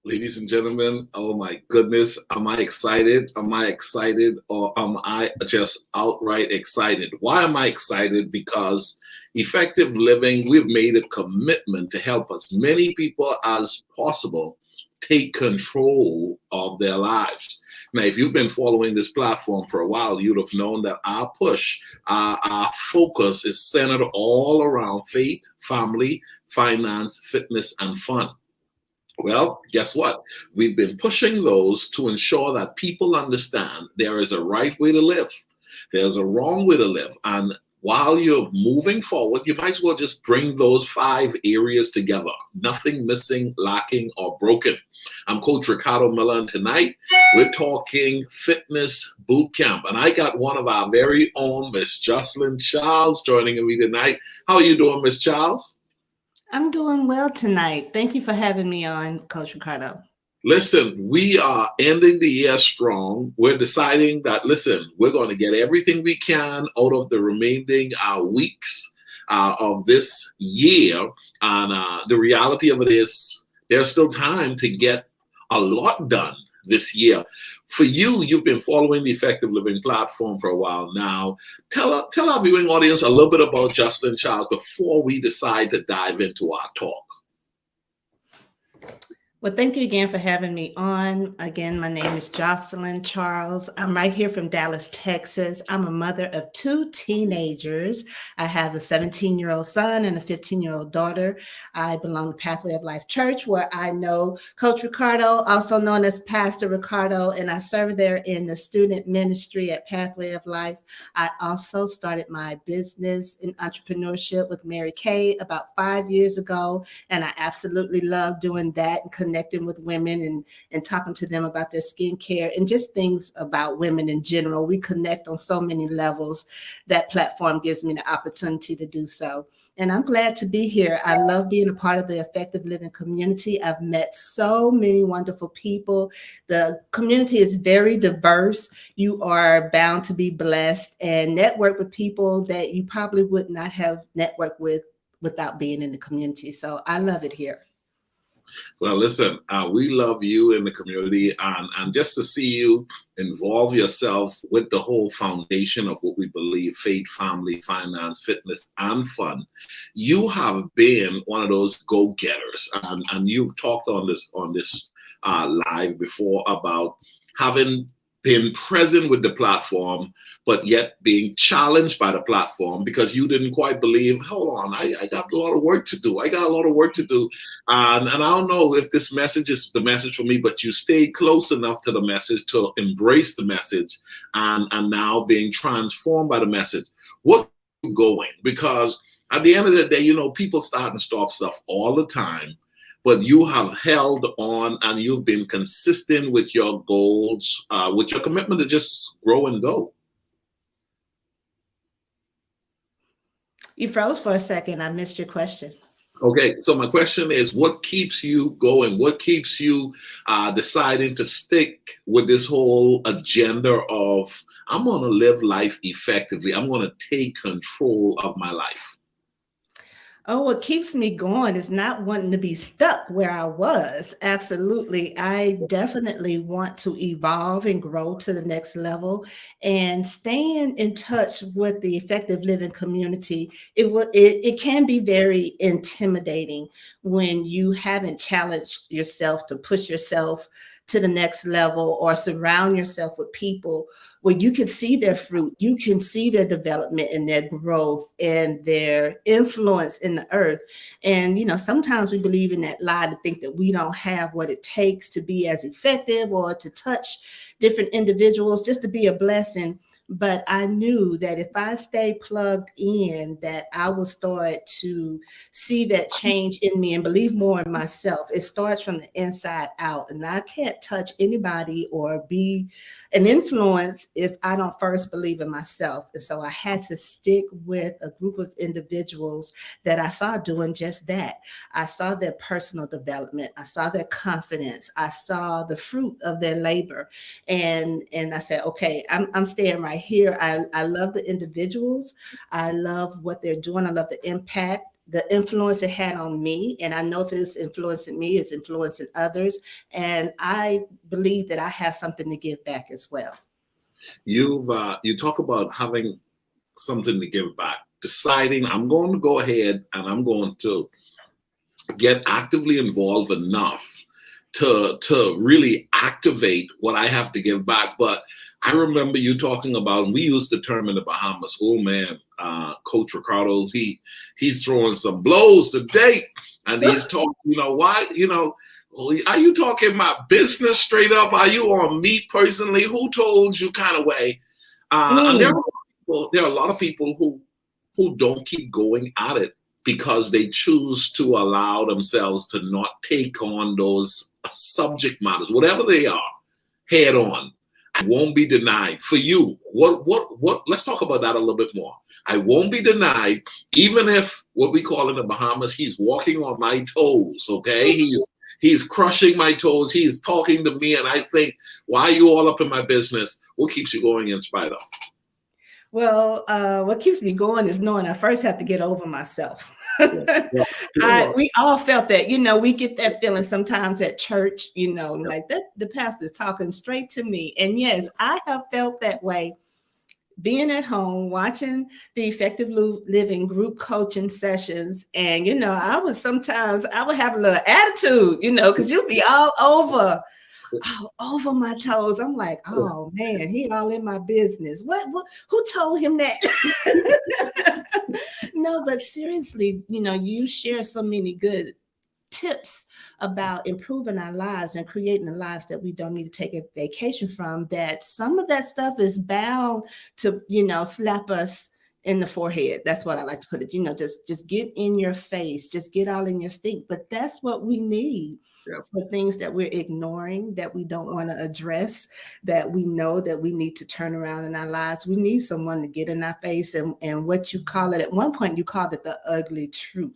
Ladies and gentlemen, oh my goodness, am I excited? Am I excited or am I just outright excited? Why am I excited? Because effective living, we've made a commitment to help as many people as possible take control of their lives. Now, if you've been following this platform for a while, you'd have known that our push, our focus is centered all around faith, family, finance, fitness, and fun. Well, guess what? We've been pushing those to ensure that people understand there is a right way to live, there's a wrong way to live. And while you're moving forward, you might as well just bring those five areas together. Nothing missing, lacking, or broken. I'm Coach Ricardo Miller, and tonight we're talking fitness boot camp. And I got one of our very own, Miss Jocelyn Charles, joining me tonight. How are you doing, Miss Charles? I'm doing well tonight. Thank you for having me on, Coach Ricardo. Listen, we are ending the year strong. We're deciding that, listen, we're going to get everything we can out of the remaining weeks of this year. And the reality of it is, there's still time to get a lot done this year. For you, you've been following the Effective Living platform for a while now. Tell our viewing audience a little bit about Jocelyn Charles before we decide to dive into our talk. Well, thank you again for having me on. Again, my name is Jocelyn Charles. I'm right here from Dallas, Texas. I'm a mother of two teenagers. I have a 17-year-old son and a 15-year-old daughter. I belong to Pathway of Life Church, where I know Coach Ricardo, also known as Pastor Ricardo, and I serve there in the student ministry at Pathway of Life. I also started my business in entrepreneurship with Mary Kay about 5 years ago, and I absolutely love doing that and connecting with women and talking to them about their skincare and just things about women in general. We connect on so many levels. That platform gives me the opportunity to do so. And I'm glad to be here. I love being a part of the Effective Living community. I've met so many wonderful people. The community is very diverse. You are bound to be blessed and network with people that you probably would not have networked with without being in the community. So I love it here. Well, listen, we love you in the community, and just to see you involve yourself with the whole foundation of what we believe: faith, family, finance, fitness, and fun. You have been one of those go-getters, and you've talked on this live before about having been present with the platform, but yet being challenged by the platform because you didn't quite believe, hold on, I got a lot of work to do. I got a lot of work to do. And I don't know if this message is the message for me, but you stayed close enough to the message to embrace the message and now being transformed by the message. What going? Because at the end of the day, people start and stop stuff all the time, but you have held on and you've been consistent with your goals, with your commitment to just grow and go. You froze for a second. I missed your question. Okay, so my question is, what keeps you going? What keeps you deciding to stick with this whole agenda of, I'm going to live life effectively. I'm going to take control of my life. Oh, what keeps me going is not wanting to be stuck where I was. Absolutely. I definitely want to evolve and grow to the next level and staying in touch with the effective living community. It can be very intimidating when you haven't challenged yourself to push yourself to the next level or surround yourself with people where you can see their fruit, you can see their development and their growth and their influence in the earth. And, sometimes we believe in that lie to think that we don't have what it takes to be as effective or to touch different individuals, just to be a blessing. But I knew that if I stay plugged in, that I will start to see that change in me and believe more in myself. It starts from the inside out. And I can't touch anybody or be an influence if I don't first believe in myself. And so I had to stick with a group of individuals that I saw doing just that. I saw their personal development. I saw their confidence. I saw the fruit of their labor. And I said, okay, I'm staying right here. I love the individuals. I love what they're doing. I love the impact the influence it had on me. And I know if it's influencing me, it's influencing others. And I believe that I have something to give back as well. You talk about having something to give back, deciding I'm going to go ahead and I'm going to get actively involved enough to really activate what I have to give back. But I remember you talking about, and we used the term in the Bahamas, oh man, Coach Ricardo, he's throwing some blows today. And he's talking, why, are you talking about business straight up? Are you on me personally? Who told you kind of way? And there are a lot of people who don't keep going at it because they choose to allow themselves to not take on those subject matters, whatever they are, head on. I won't be denied. For you, what? Let's talk about that a little bit more. I won't be denied, even if what we call in the Bahamas, he's walking on my toes. Okay, he's crushing my toes. He's talking to me, and I think, why are you all up in my business? What keeps you going in spite of? Well, what keeps me going is knowing I first have to get over myself. We all felt that, we get that feeling sometimes at church, like that the pastor's talking straight to me. And yes, I have felt that way being at home, watching the Effective Living group coaching sessions. And, I would have a little attitude, because you'll be all over my toes. I'm like, oh man, he all in my business. What who told him that? No, but seriously, you share so many good tips about improving our lives and creating the lives that we don't need to take a vacation from, that some of that stuff is bound to, slap us in the forehead. That's what I like to put it. Just get in your face, just get all in your stink. But that's what we need. Yep. For things that we're ignoring, that we don't want to address, that we know that we need to turn around in our lives. We need someone to get in our face and what you call it, at one point you called it the ugly truth.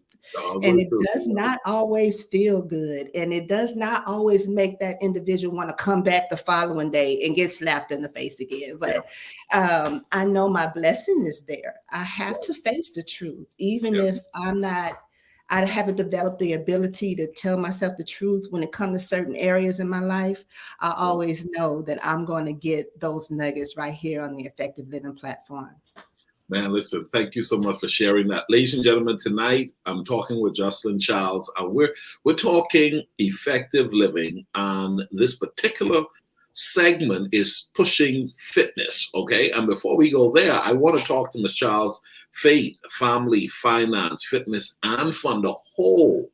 And it does not always feel good. And it does not always make that individual want to come back the following day and get slapped in the face again. But I know my blessing is there. I have to face the truth, even if I haven't developed the ability to tell myself the truth when it comes to certain areas in my life. I always know that I'm going to get those nuggets right here on the Effective Living platform. Man, listen, thank you so much for sharing that. Ladies and gentlemen, tonight I'm talking with Jocelyn Childs. We're talking effective living, and this particular segment is pushing fitness, okay? And before we go there, I want to talk to Ms. Childs. Faith, family, finance, fitness, and fun, the whole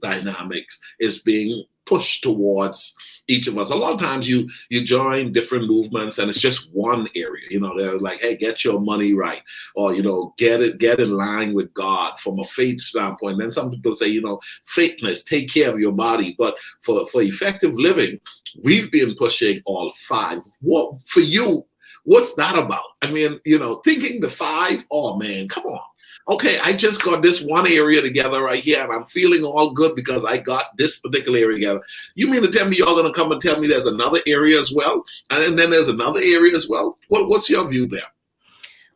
dynamics is being pushed towards each of us. A lot of times you join different movements and it's just one area. They're like, hey, get your money right, or get in line with God from a faith standpoint. Then some people say, fitness, take care of your body. But for effective living, we've been pushing all five. What for you? What's that about? I mean, thinking the five, oh man, come on. Okay, I just got this one area together right here and I'm feeling all good because I got this particular area together. You mean to tell me you're going to come and tell me there's another area as well? And then there's another area as well? What's your view there?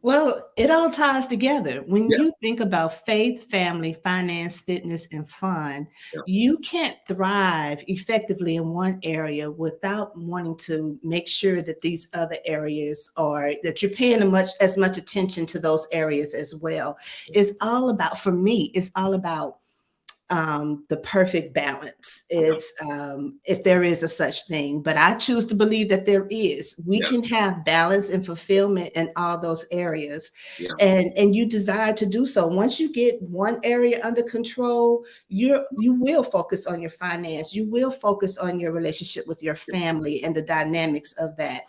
Well, it all ties together. When you think about faith, family, finance, fitness, and fun, you can't thrive effectively in one area without wanting to make sure that these other areas that you're paying as much attention to those areas as well. It's all about, for me, it's all about the perfect balance. Is if there is a such thing, but I choose to believe that there is. We can have balance and fulfillment in all those areas, and you desire to do so. Once you get one area under control, you will focus on your finance. You will focus on your relationship with your family and the dynamics of that.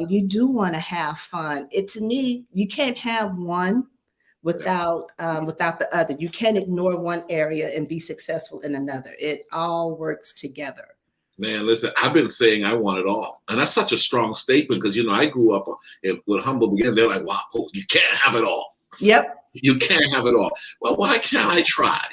You do want to have fun. To me, you can't have one without the other. You can't ignore one area and be successful in another. It all works together. Man, listen, I've been saying I want it all. And that's such a strong statement because, I grew up with humble beginnings. They're like, wow, you can't have it all. Yep. You can't have it all. Well, why can't I try?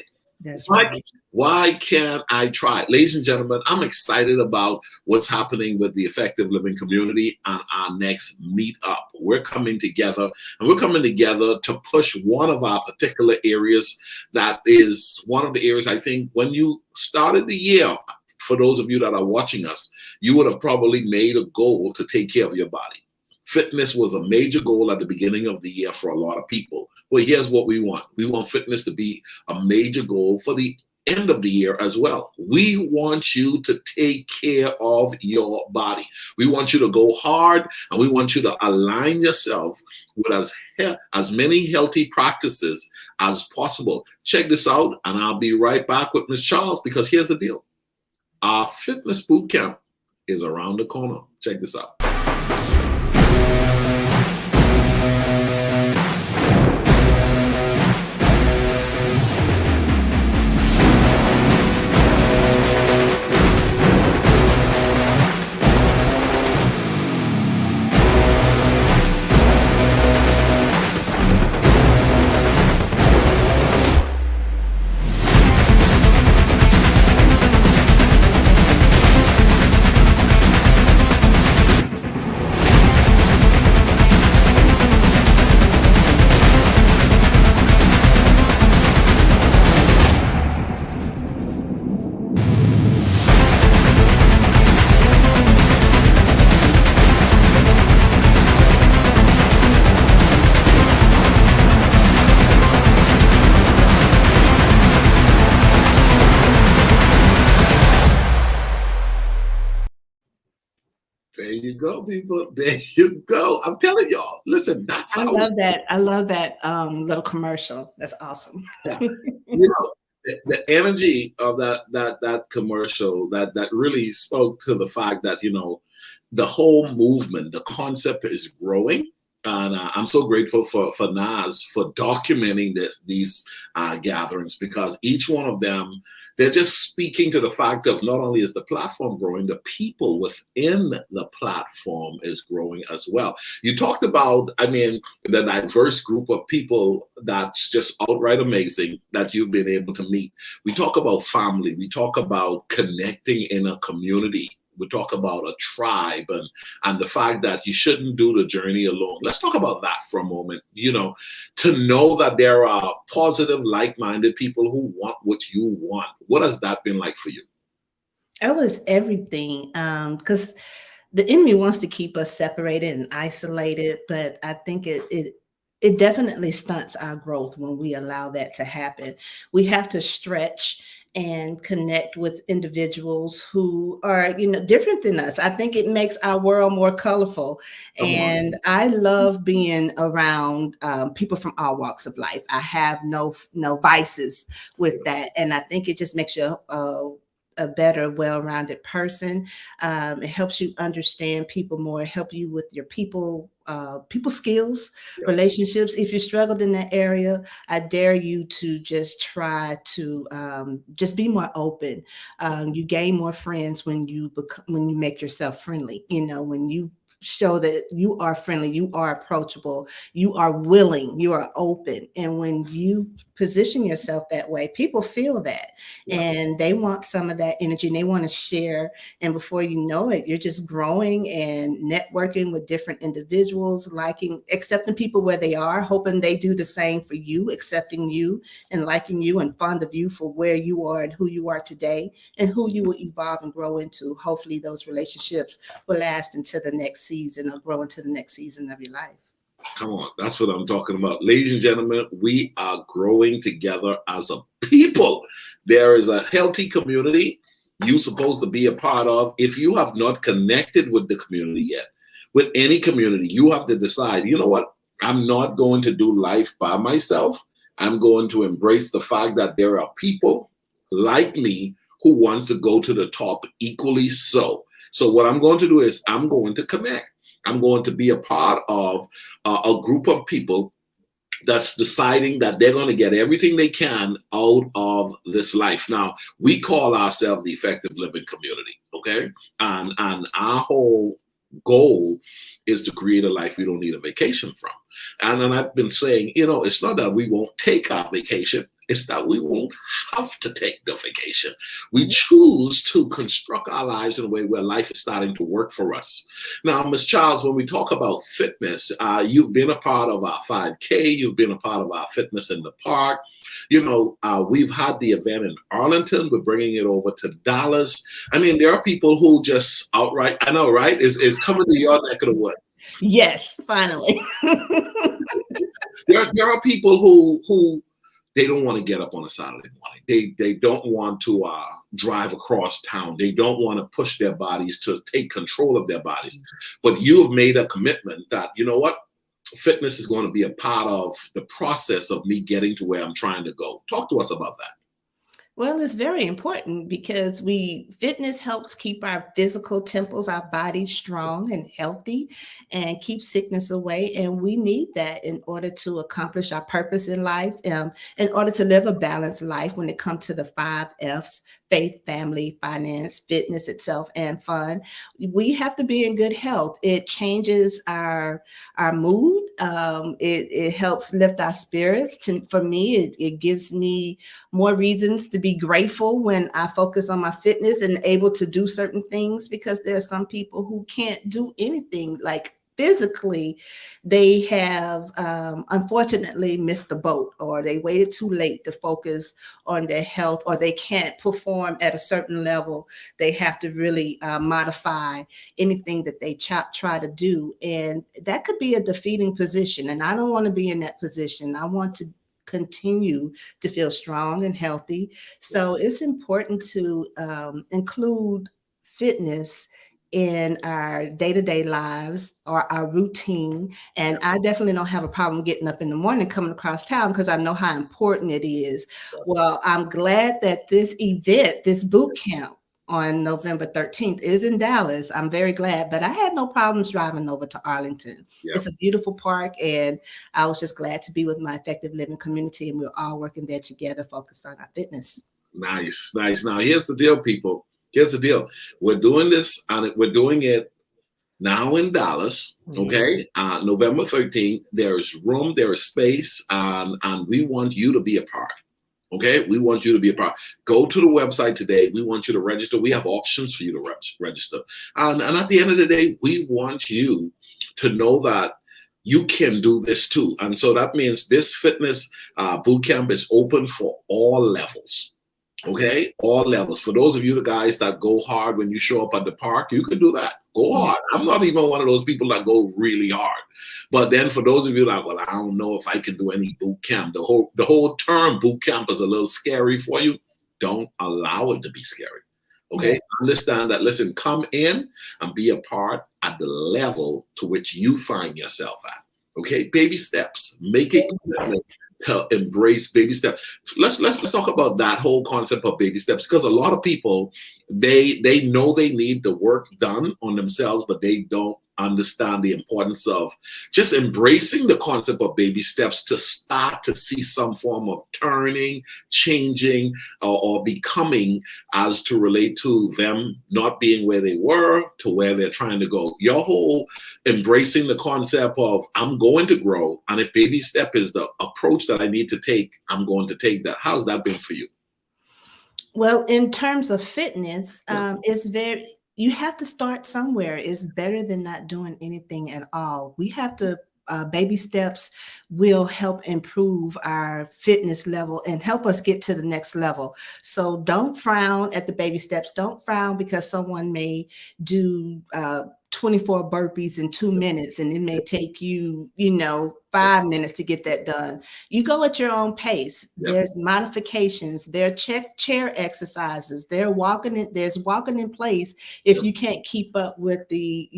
That's right. Why can't I try? Ladies and gentlemen, I'm excited about what's happening with the Effective Living community on our next meetup. We're coming together, and we're coming together to push one of our particular areas. That is one of the areas I think when you started the year, for those of you that are watching us, you would have probably made a goal to take care of your body. Fitness was a major goal at the beginning of the year for a lot of people. Well, here's what we want. We want fitness to be a major goal for the end of the year as well. We want you to take care of your body. We want you to go hard, and we want you to align yourself with as many healthy practices as possible. Check this out, and I'll be right back with Ms. Charles, because here's the deal. Our fitness boot camp is around the corner. Check this out. There you go, people. There you go. I'm telling y'all. Listen, that's I how. love that. I love that little commercial. That's awesome. Yeah. You know, the energy of that commercial that really spoke to the fact that the whole movement, the concept is growing. And I'm so grateful for Nas for documenting these gatherings, because each one of them, they're just speaking to the fact of not only is the platform growing, the people within the platform is growing as well. You talked about, I mean, the diverse group of people that's just outright amazing that you've been able to meet. We talk about family. We talk about connecting in a community. We talk about a tribe, and the fact that you shouldn't do the journey alone. Let's talk about that for a moment. To know that there are positive, like-minded people who want what you want. What has that been like for you? That was everything. Because the enemy wants to keep us separated and isolated, but I think it definitely stunts our growth when we allow that to happen. We have to stretch and connect with individuals who are, different than us. I think it makes our world more colorful. Come on. And I love being around people from all walks of life. I have no vices with that. And I think it just makes you a better, well-rounded person. It helps you understand people more, help you with your people skills, relationships. If you struggled in that area, I dare you to just try to just be more open. You gain more friends when you make yourself friendly. When you show that you are friendly, you are approachable, you are willing, you are open. And when you position yourself that way, people feel that and they want some of that energy and they want to share. And before you know it, you're just growing and networking with different individuals, accepting people where they are, hoping they do the same for you, accepting you and liking you and fond of you for where you are and who you are today and who you will evolve and grow into. Hopefully those relationships will last into the next season or grow into the next season of your life. Come on, that's what I'm talking about. Ladies and gentlemen, we are growing together as a people. There is a healthy community you're supposed to be a part of. If you have not connected with the community yet, with any community, you have to decide, you know what? I'm not going to do life by myself. I'm going to embrace the fact that there are people like me who wants to go to the top equally so. So what I'm going to do is I'm going to connect. I'm going to be a part of a group of people that's deciding that they're going to get everything they can out of this life. Now, we call ourselves the Effective Living Community, okay? And our whole goal is to create a life we don't need a vacation from. And I've been saying, it's not that we won't take our vacation. is that we won't have to take the vacation. We choose to construct our lives in a way where life is starting to work for us. Now, Ms. Charles, when we talk about fitness, you've been a part of our 5K, you've been a part of our fitness in the park. We've had the event in Arlington. We're bringing it over to Dallas. I mean, there are people who just outright, I know, right, is coming to your neck of the woods. Yes, finally. There are people who they don't want to get up on a Saturday morning. They don't want to drive across town. They don't want to push their bodies to take control of their bodies. But you have made a commitment that, you know what, fitness is going to be a part of the process of me getting to where I'm trying to go. Talk to us about that. Well, it's very important because fitness helps keep our physical temples, our bodies strong and healthy, and keep sickness away. And we need that in order to accomplish our purpose in life, in order to live a balanced life when it comes to the 5 F's: faith, family, finance, fitness itself, and fun. We have to be in good health. It changes our mood. It helps lift our spirits. For me, it gives me more reasons to be grateful when I focus on my fitness and able to do certain things, because there are some people who can't do anything, like physically. They have unfortunately missed the boat, or they waited too late to focus on their health, or they can't perform at a certain level. They have to really modify anything that they try to do. And that could be a defeating position. And I don't want to be in that position. I want to continue to feel strong and healthy. So it's important to include fitness in our day-to-day lives or our routine. And I definitely don't have a problem getting up in the morning, coming across town, because I know how important it is. Well, I'm glad that this event, this boot camp on November 13th is in Dallas. I'm very glad, but I had no problems driving over to Arlington. Yeah. It's a beautiful park, and I was just glad to be with my effective living community, and we're all working there together, focused on our fitness. Nice. Now, here's the deal, people. Here's the deal. We're doing this, and we're doing it now in Dallas, okay? November 13th. There is room, there is space, and we want you to be a part. Okay, we want you to be a part. Go to the website today. We want you to register. We have options for you to register. And at the end of the day, we want you to know that you can do this too. And so that means this fitness boot camp is open for all levels. Okay, all levels. For those of you, the guys that go hard when you show up at the park, you can do that. Go hard. I'm not even one of those people that go really hard. But then for those of you like, well, I don't know if I can do any boot camp. The whole term boot camp is a little scary for you. Don't allow it to be scary. Okay, yes. Understand that. Listen, come in and be a part at the level to which you find yourself at. Okay, baby steps. Make it to embrace baby steps. Let's talk about that whole concept of baby steps, because a lot of people, they know they need the work done on themselves, but they don't understand the importance of just embracing the concept of baby steps to start to see some form of turning, changing, or becoming, as to relate to them not being where they were to where they're trying to go. Your whole embracing the concept of I'm going to grow, and if baby step is the approach that I need to take, I'm going to take that. How's that been for you? Well, in terms of fitness, you have to start somewhere. It's better than not doing anything at all. We have to, baby steps will help improve our fitness level and help us get to the next level. So don't frown at the baby steps. Don't frown because someone may do 24 burpees in 2 minutes, and it may take you, 5 minutes to get that done. You go at your own pace. Yep. There's modifications. There are chair exercises. There's walking in place if you can't keep up with the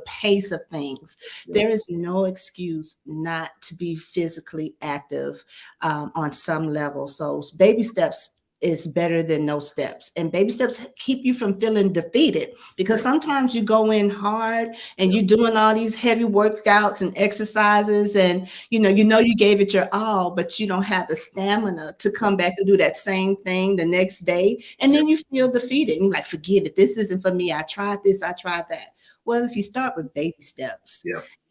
pace of things. Yep. There is no excuse not to be physically active on some level. So baby steps is better than no steps. And baby steps keep you from feeling defeated, because sometimes you go in hard and you're doing all these heavy workouts and exercises, and you gave it your all, but you don't have the stamina to come back and do that same thing the next day. And then you feel defeated. And you're like, forget it. This isn't for me. I tried this. I tried that. Well, if you start with baby steps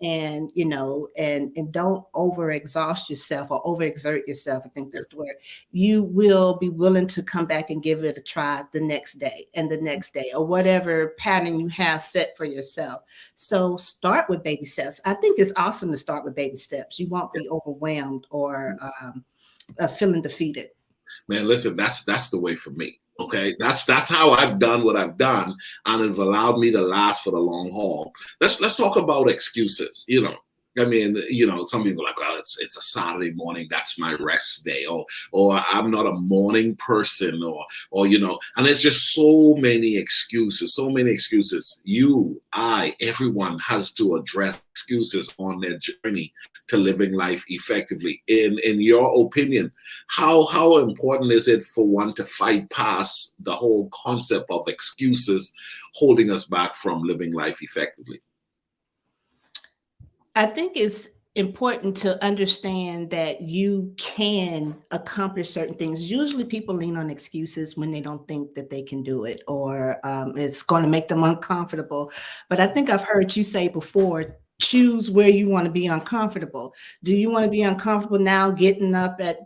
and and don't overexhaust yourself or overexert yourself. I think that's the word. You will be willing to come back and give it a try the next day and the next day, or whatever pattern you have set for yourself. So start with baby steps. I think it's awesome to start with baby steps. You won't be overwhelmed or feeling defeated. Man, listen, that's the way for me. Okay, that's how I've done what I've done, and it's allowed me to last for the long haul. Let's talk about excuses. I mean, some people are like, well, it's a Saturday morning, that's my rest day, or I'm not a morning person, or and it's just so many excuses, so many excuses. You, I, everyone has to address excuses on their journey to living life effectively. In your opinion, how important is it for one to fight past the whole concept of excuses holding us back from living life effectively? I think it's important to understand that you can accomplish certain things. Usually people lean on excuses when they don't think that they can do it, or it's going to make them uncomfortable. But I think I've heard you say before, choose where you want to be uncomfortable. Do you want to be uncomfortable now getting up at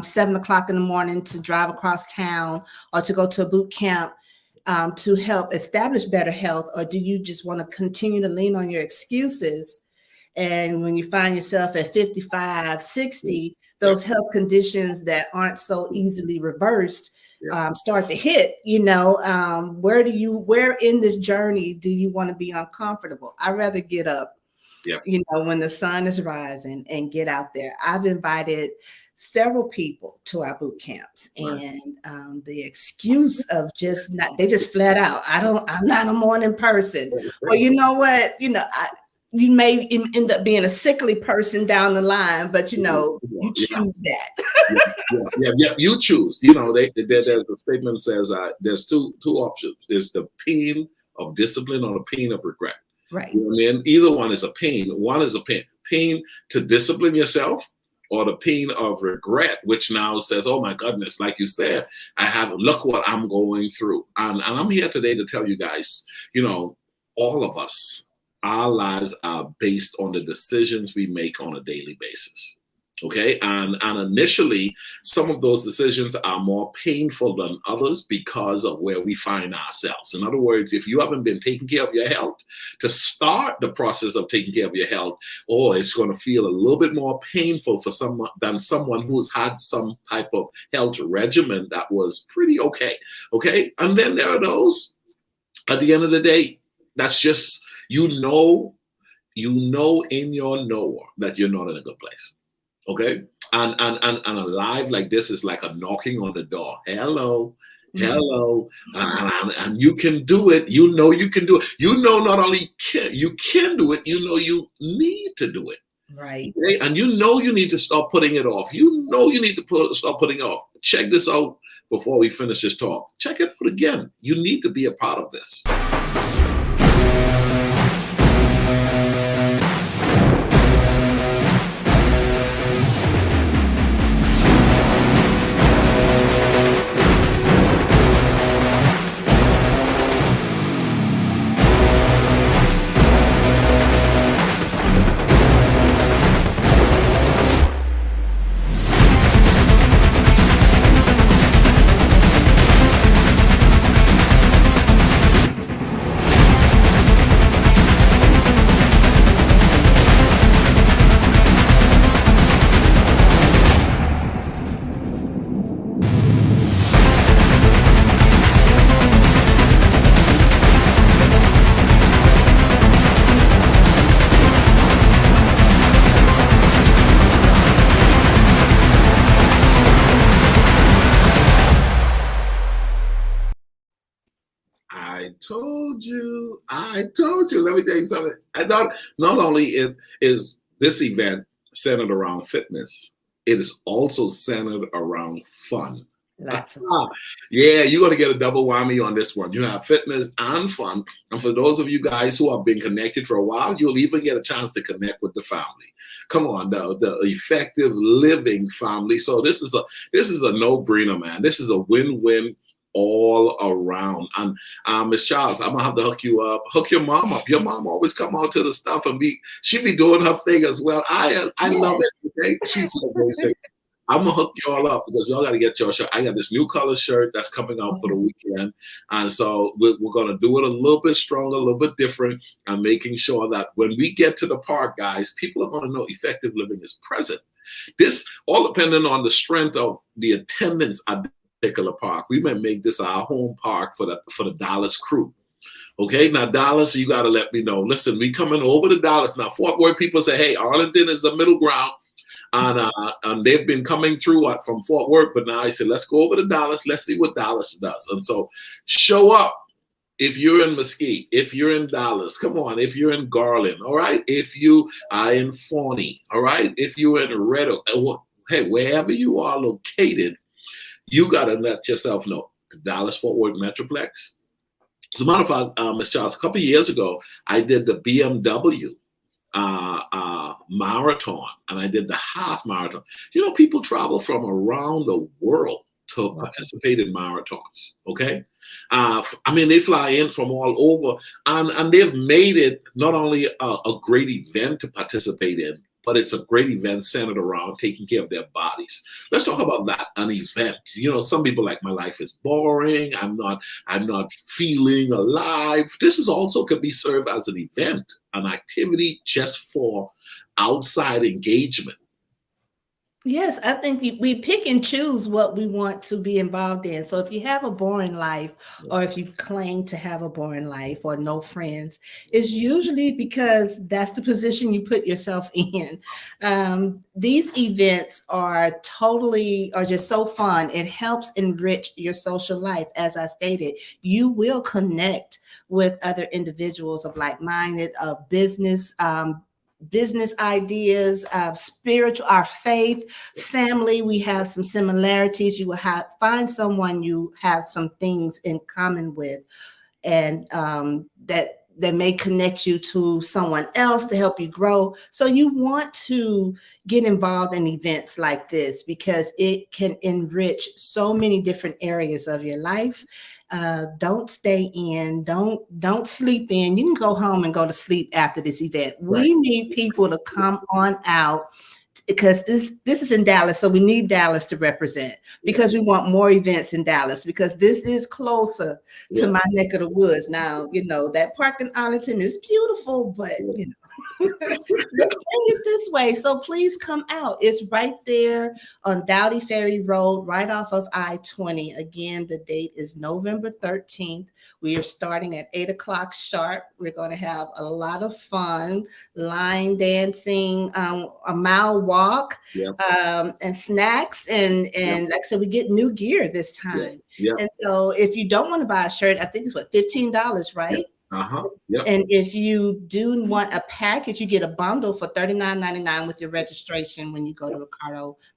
7 o'clock in the morning to drive across town, or to go to a boot camp to help establish better health? Or do you just want to continue to lean on your excuses? And when you find yourself at 55, 60, those health conditions that aren't so easily reversed start to hit, where in this journey do you want to be uncomfortable? I'd rather get up, when the sun is rising, and get out there. I've invited several people to our boot camps, and the excuse of they just flat out, I'm not a morning person. Well, you know what, you may end up being a sickly person down the line, but you choose that. You choose. There's a statement that says there's two options. There's the pain of discipline or the pain of regret. Right. You know what I mean? Either one is a pain. One is a pain to discipline yourself, or the pain of regret, which now says, oh my goodness, like you said, look what I'm going through. And I'm here today to tell you guys, all of us, our lives are based on the decisions we make on a daily basis. Okay. And initially, some of those decisions are more painful than others because of where we find ourselves. In other words, if you haven't been taking care of your health, to start the process of taking care of your health, it's going to feel a little bit more painful for someone than someone who's had some type of health regimen that was pretty okay. Okay. And then there are those, at the end of the day, that's just, in your knower that you're not in a good place. Okay. And a life like this is like a knocking on the door. Hello. And you can do it. You can do it. Not only you can do it, you need to do it. Right. Okay? And you need to start putting it off. You need to start putting it off. Check this out before we finish this talk. Check it out again. You need to be a part of this. I told you. Let me tell you something. Not only is this event centered around fitness, it is also centered around fun. Yeah, you're going to get a double whammy on this one. You have fitness and fun. And for those of you guys who have been connected for a while, you'll even get a chance to connect with the family. Come on, the effective living family. So this is a no-brainer, man. This is a win-win all around. And Miss Charles, I'm gonna have to hook you up, hook your mom up. Your mom always come out to the stuff and she be doing her thing as well. I love Yes. it. Okay? She's so great. I'm gonna hook y'all up because y'all gotta get your shirt. I got this new color shirt that's coming out for the weekend, and so we're gonna do it a little bit stronger, a little bit different, and making sure that when we get to the park, guys, people are gonna know effective living is present. This all depending on the strength of the attendance at the particular park. We might make this our home park for the Dallas crew. Okay, now Dallas, you got to let me know. Listen, we coming over to Dallas now. Fort Worth people say, hey, Arlington is the middle ground. And they've been coming through from Fort Worth, but now I said, let's go over to Dallas. Let's see what Dallas does. And so show up if you're in Mesquite, if you're in Dallas, come on, if you're in Garland, all right? If you are in Forney, all right? If you're in Red Oak, hey, wherever you are located, you got to let yourself know. The Dallas-Fort Worth Metroplex. As a matter of fact, Ms. Charles, a couple of years ago, I did the BMW marathon, and I did the half marathon. You know, people travel from around the world to participate in marathons. Okay, I mean, they fly in from all over, and they've made it not only a great event to participate in, but it's a great event centered around taking care of their bodies. Let's talk about that, an event. You know, some people like, my life is boring. I'm not feeling alive. This is also could be served as an event, an activity just for outside engagement. Yes, I think we pick and choose what we want to be involved in. So if you have a boring life, or if you claim to have a boring life or no friends, it's usually because that's the position you put yourself in. These events are just so fun. It helps enrich your social life. As I stated, you will connect with other individuals of like-minded, business ideas, spiritual, our faith, family. We have some similarities. You will find someone you have some things in common with, and that may connect you to someone else to help you grow. So you want to get involved in events like this because it can enrich so many different areas of your life. Don't stay in, don't sleep in. You can go home and go to sleep after this event. We need people to come on out, because this is in Dallas, so we need Dallas to represent, because we want more events in Dallas, because this is closer to my neck of the woods. Now, you know, that park in Arlington is beautiful, but you know, let's bring it this way. So please come out. It's right there on Dowdy Ferry Road, right off of I-20. Again, the date is November 13th. We are starting at 8 o'clock sharp. We're going to have a lot of fun, line dancing, a mile walk, and snacks. And like I said, we get new gear this time. And so if you don't want to buy a shirt, I think it's $15, right? And if you do want a package, you get a bundle for $39.99 with your registration when you go to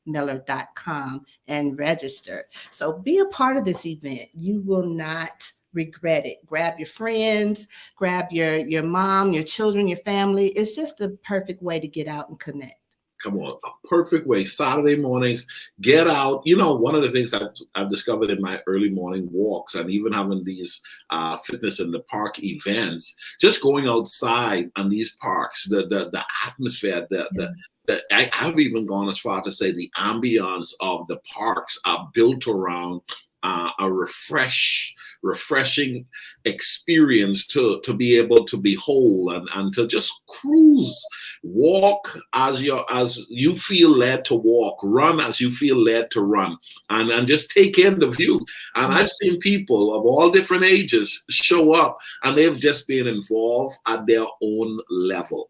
ricardomiller.com and register. So be a part of this event. You will not regret it. Grab your friends, grab your mom, your children, your family. It's just the perfect way to get out and connect. Come on, a perfect way. Saturday mornings, get out. You know, one of the things I've discovered in my early morning walks, and even having these fitness in the park events, just going outside on these parks, the atmosphere, I've even gone as far to say the ambience of the parks are built around a refreshing experience to be able to behold and to just cruise, walk as you feel led to walk, run as you feel led to run, and just take in the view. And I've seen people of all different ages show up, and they've just been involved at their own level.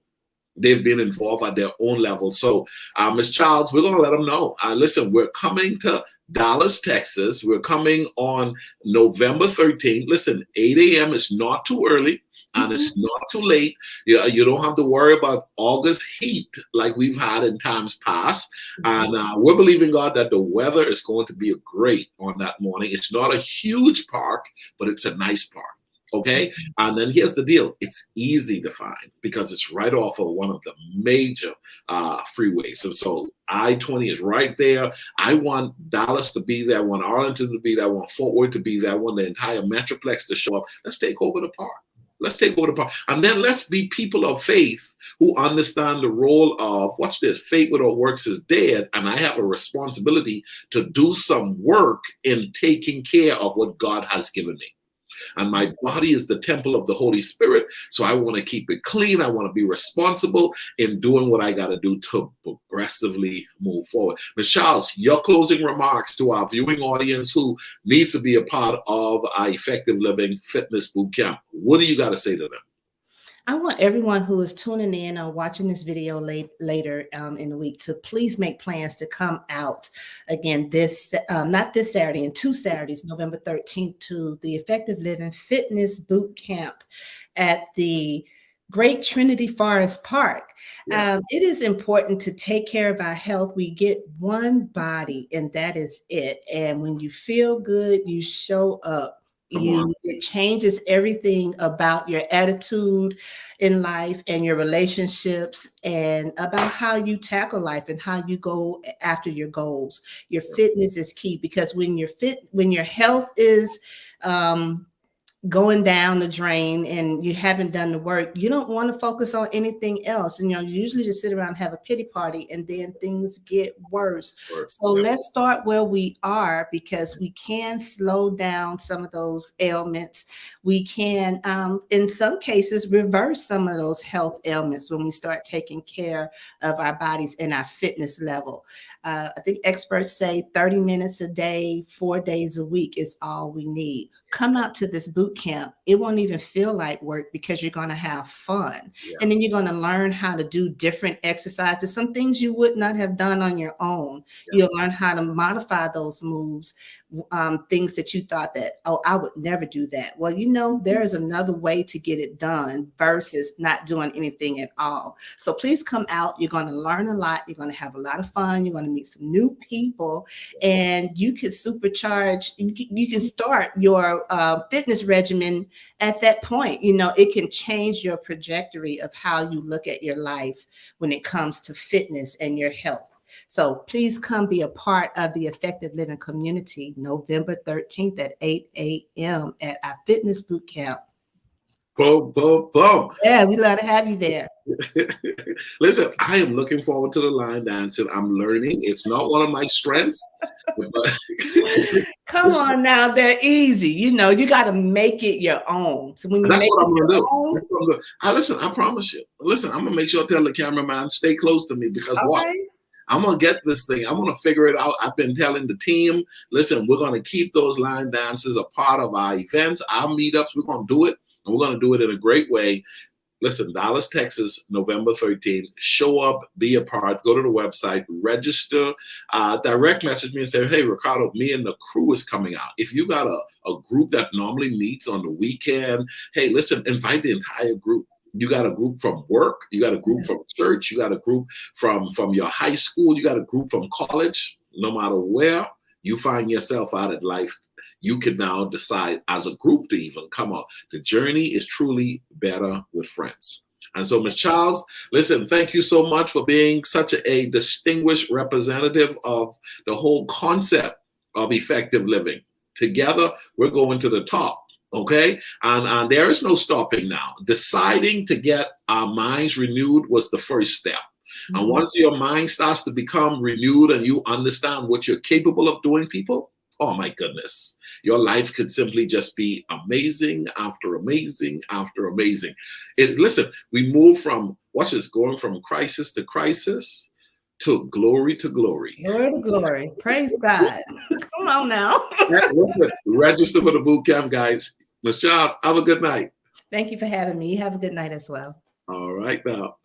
They've been involved at their own level. So, Ms. Childs, we're going to let them know. Listen, we're coming to Dallas, Texas. We're coming on November 13th. Listen, 8 a.m. is not too early, and it's not too late. You don't have to worry about August heat like we've had in times past. And we're believing God that the weather is going to be great on that morning. It's not a huge park, but it's a nice park. Okay. And then here's the deal. It's easy to find because it's right off of one of the major freeways. And so I-20 is right there. I want Dallas to be there. I want Arlington to be there. I want Fort Worth to be there. I want the entire Metroplex to show up. Let's take over the park. Let's take over the park. And then let's be people of faith who understand the role of, watch this, faith without works is dead. And I have a responsibility to do some work in taking care of what God has given me. And my body is the temple of the Holy Spirit. So I want to keep it clean. I want to be responsible in doing what I got to do to progressively move forward. Ms. Charles, your closing remarks to our viewing audience who needs to be a part of our Effective Living Fitness Bootcamp. What do you got to say to them? I want everyone who is tuning in or watching this video later in the week to please make plans to come out again not this Saturday, in 2 Saturdays, November 13th, to the Effective Living Fitness Boot Camp at the Great Trinity Forest Park. Yeah. It is important to take care of our health. We get one body and that is it. And when you feel good, you show up. It changes everything about your attitude in life and your relationships and about how you tackle life and how you go after your goals. Your fitness is key because when your health is going down the drain and you haven't done the work, you don't want to focus on anything else. You usually just sit around and have a pity party and then things get worse. So let's start where we are because we can slow down some of those ailments. We can, in some cases, reverse some of those health ailments when we start taking care of our bodies and our fitness level. I think experts say 30 minutes a day, 4 days a week is all we need. Come out to this boot camp. It won't even feel like work because you're going to have fun. Yeah. And then you're going to learn how to do different exercises, some things you would not have done on your own. Yeah. You'll learn how to modify those moves, things that you thought that, oh, I would never do that. Well, there is another way to get it done versus not doing anything at all. So please come out. You're going to learn a lot. You're going to have a lot of fun. You're going to meet some new people and you can supercharge. You can start your fitness regimen at that point. It can change your trajectory of how you look at your life when it comes to fitness and your health. So please come be a part of the Effective Living community November 13th at 8 a.m. at our fitness boot camp. Boom, boom, boom. Yeah, we'd love to have you there. Listen, I am looking forward to the line dancing. I'm learning. It's not one of my strengths. Come on now, they're easy. You got to make it your own. So when you that's make what I'm it going to do. Listen, I promise you. Listen, I'm going to make sure I tell the cameraman, stay close to me because what? I'm going to get this thing. I'm going to figure it out. I've been telling the team, listen, we're going to keep those line dances a part of our events, our meetups. We're going to do it, and we're going to do it in a great way. Listen, Dallas, Texas, November 13th. Show up, be a part, go to the website, register, direct message me and say, hey, Ricardo, me and the crew is coming out. If you got a group that normally meets on the weekend, hey, listen, invite the entire group. You got a group from work, you got a group from church, you got a group from your high school, you got a group from college. No matter where you find yourself out at life, you can now decide as a group to even come out. The journey is truly better with friends. And so, Ms. Charles, listen, thank you so much for being such a distinguished representative of the whole concept of effective living. Together, we're going to the top. Okay, and there is no stopping now. Deciding to get our minds renewed was the first step. Mm-hmm. And once your mind starts to become renewed and you understand what you're capable of doing, people, oh my goodness, your life could simply just be amazing after amazing after amazing. Listen, we move from, watch this, going from crisis to crisis to glory to glory. Glory to glory. Praise God. Come on now. Listen, register for the boot camp, guys. Ms. Charles, have a good night. Thank you for having me. You have a good night as well. All right now.